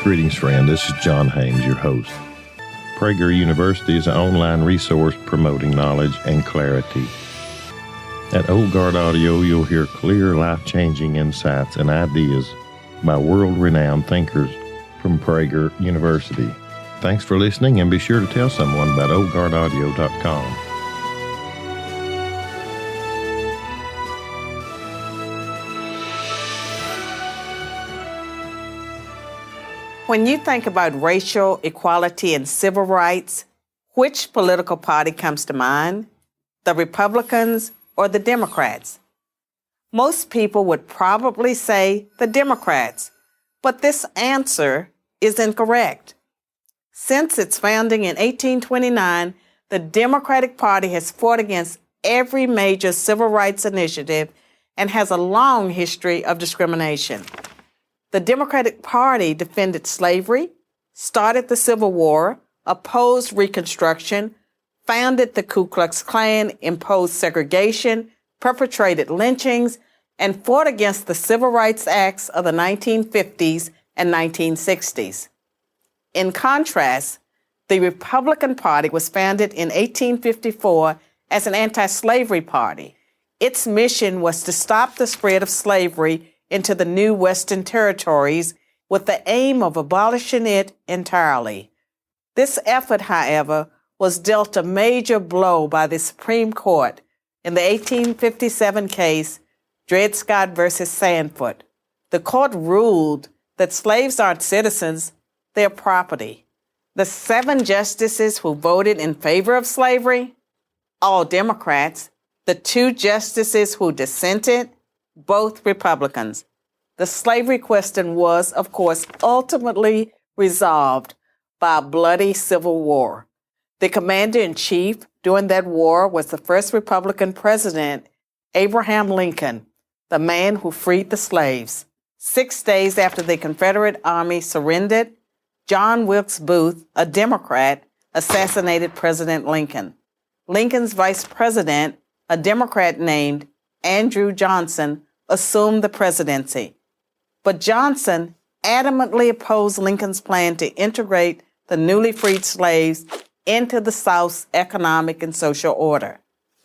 Greetings, friend. This is John Haynes, your host. Prager University is an online resource promoting knowledge and clarity. At Old Guard Audio, you'll hear clear, life-changing insights and ideas by world-renowned thinkers from Prager University. Thanks for listening, and be sure to tell someone about oldguardaudio.com. When you think about racial equality and civil rights, which political party comes to mind? The Republicans or the Democrats? Most people would probably say the Democrats, but this answer is incorrect. Since its founding in 1829, the Democratic Party has fought against every major civil rights initiative and has a long history of discrimination. The Democratic Party defended slavery, started the Civil War, opposed Reconstruction, founded the Ku Klux Klan, imposed segregation, perpetrated lynchings, and fought against the Civil Rights Acts of the 1950s and 1960s. In contrast, the Republican Party was founded in 1854 as an anti-slavery party. Its mission was to stop the spread of slavery into the new Western territories with the aim of abolishing it entirely. This effort, however, was dealt a major blow by the Supreme Court in the 1857 case Dred Scott versus Sandford. The court ruled that slaves aren't citizens, they're property. The 7 justices who voted in favor of slavery, all Democrats. The 2 justices who dissented, both Republicans. The slavery question was, of course, ultimately resolved by a bloody civil war. The commander-in-chief during that war was the first Republican president, Abraham Lincoln, the man who freed the slaves. 6 days after the Confederate Army surrendered, John Wilkes Booth, a Democrat, assassinated President Lincoln. Lincoln's vice president, a Democrat named Andrew Johnson, assumed the presidency. But Johnson adamantly opposed Lincoln's plan to integrate the newly freed slaves into the South's economic and social order.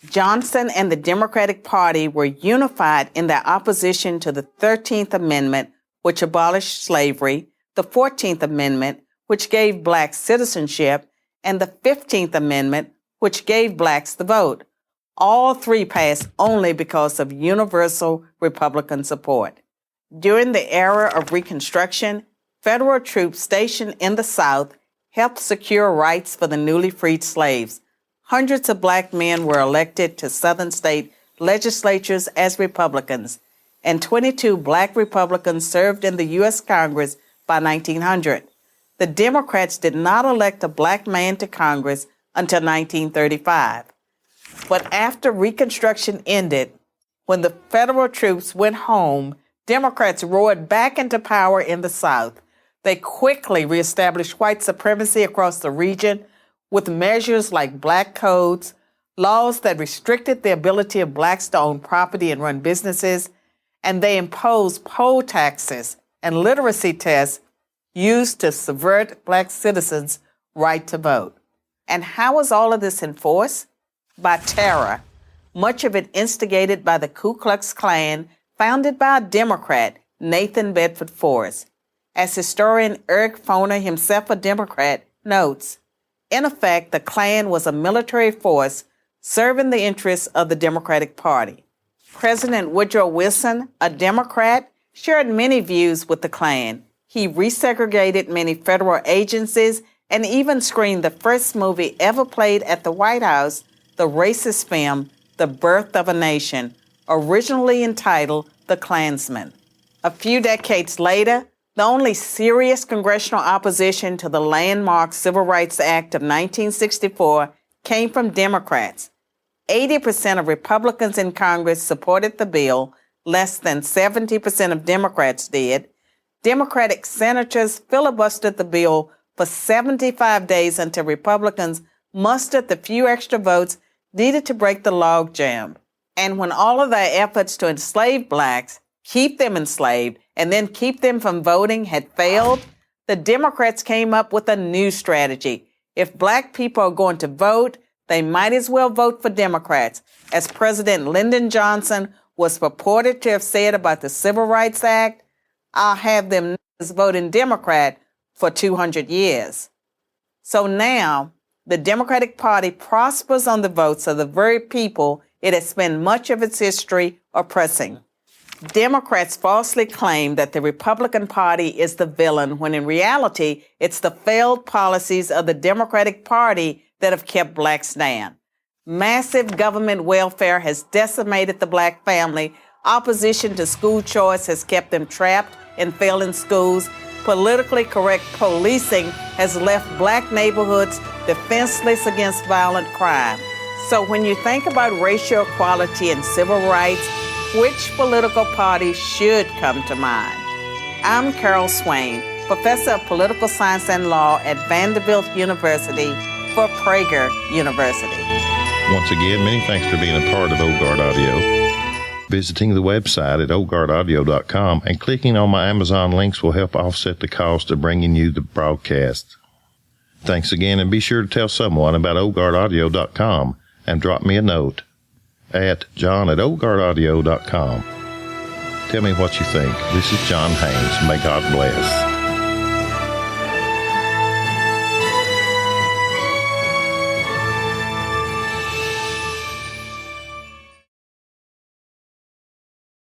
Johnson and the Democratic Party were unified in their opposition to the 13th Amendment, which abolished slavery, the 14th Amendment, which gave blacks citizenship, and the 15th Amendment, which gave blacks the vote. All 3 passed only because of universal Republican support. During the era of Reconstruction, federal troops stationed in the South helped secure rights for the newly freed slaves. Hundreds of black men were elected to Southern state legislatures as Republicans, and 22 black Republicans served in the U.S. Congress by 1900. The Democrats did not elect a black man to Congress until 1935. But after Reconstruction ended, when the federal troops went home, Democrats roared back into power in the South. They quickly reestablished white supremacy across the region with measures like black codes, laws that restricted the ability of blacks to own property and run businesses, and they imposed poll taxes and literacy tests used to subvert black citizens' right to vote. And how was all of this enforced? By terror, much of it instigated by the Ku Klux Klan, founded by a Democrat, Nathan Bedford Forrest. As historian Eric Foner, himself a Democrat, notes, in effect, the Klan was a military force serving the interests of the Democratic Party. President Woodrow Wilson, a Democrat, shared many views with the Klan. He resegregated many federal agencies and even screened the first movie ever played at the White House, the racist film, The Birth of a Nation, originally entitled The Klansman. A few decades later, the only serious congressional opposition to the landmark Civil Rights Act of 1964 came from Democrats. 80% of Republicans in Congress supported the bill, less than 70% of Democrats did. Democratic senators filibustered the bill for 75 days until Republicans mustered the few extra votes needed to break the logjam. And when all of their efforts to enslave blacks, keep them enslaved, and then keep them from voting had failed, the Democrats came up with a new strategy. If black people are going to vote, they might as well vote for Democrats, as President Lyndon Johnson was purported to have said about the Civil Rights Act. I'll have them voting Democrat for 200 years. So now, the Democratic Party prospers on the votes of the very people it has spent much of its history oppressing. Democrats falsely claim that the Republican Party is the villain, when in reality, it's the failed policies of the Democratic Party that have kept blacks down. Massive government welfare has decimated the black family. Opposition to school choice has kept them trapped in failing schools. Politically correct policing has left black neighborhoods defenseless against violent crime. So when you think about racial equality and civil rights, which political party should come to mind? I'm Carol Swain, professor of political science and law at Vanderbilt University for Prager University. Once again, many thanks for being a part of Old Guard Audio. Visiting the website at oldguardaudio.com and clicking on my Amazon links will help offset the cost of bringing you the broadcast. Thanks again, and be sure to tell someone about oldguardaudio.com and drop me a note at john@oldguardaudio.com. Tell me what you think. This is John Haynes. May God bless.